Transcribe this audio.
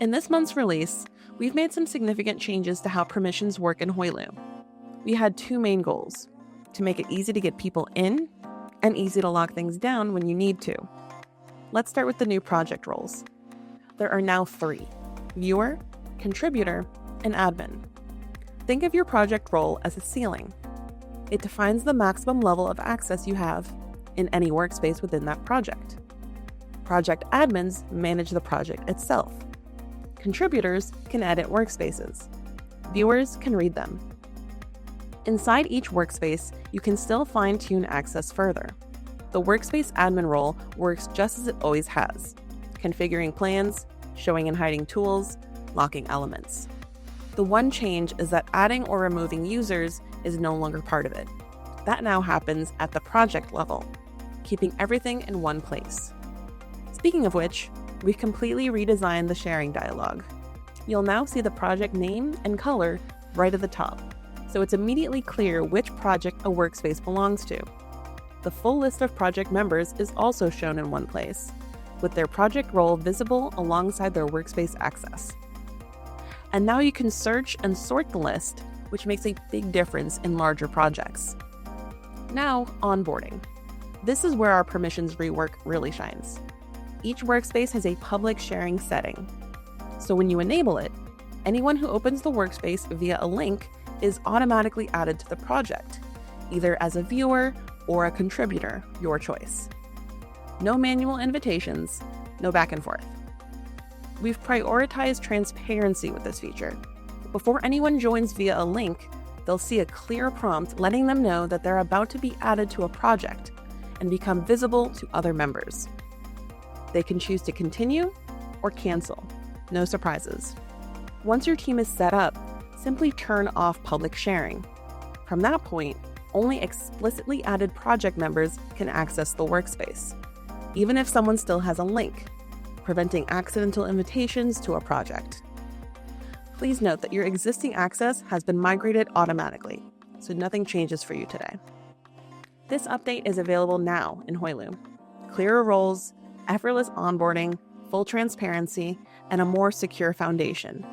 In this month's release, we've made some significant changes to how permissions work in Hoylu. We had two main goals: to make it easy to get people in and easy to lock things down when you need to. Let's start with the new project roles. There are now 3: viewer, contributor, and admin. Think of your project role as a ceiling. It defines the maximum level of access you have in any workspace within that project. Project admins manage the project itself. Contributors can edit workspaces. Viewers can read them. Inside each workspace, you can still fine-tune access further. The workspace admin role works just as it always has, configuring plans, showing and hiding tools, locking elements. The one change is that adding or removing users is no longer part of it. That now happens at the project level, keeping everything in one place. Speaking of which, we've completely redesigned the sharing dialog. You'll now see the project name and color right at the top, so it's immediately clear which project a workspace belongs to. The full list of project members is also shown in one place, with their project role visible alongside their workspace access. And now you can search and sort the list, which makes a big difference in larger projects. Now, onboarding. This is where our permissions rework really shines. Each workspace has a public sharing setting. So when you enable it, anyone who opens the workspace via a link is automatically added to the project, either as a viewer or a contributor, your choice. No manual invitations, no back and forth. We've prioritized transparency with this feature. Before anyone joins via a link, they'll see a clear prompt letting them know that they're about to be added to a project and become visible to other members. They can choose to continue or cancel. No surprises. Once your team is set up, simply turn off public sharing. From that point, only explicitly added project members can access the workspace, even if someone still has a link, preventing accidental invitations to a project. Please note that your existing access has been migrated automatically, so nothing changes for you today. This update is available now in Hoylu. Clearer roles, effortless onboarding, full transparency, and a more secure foundation.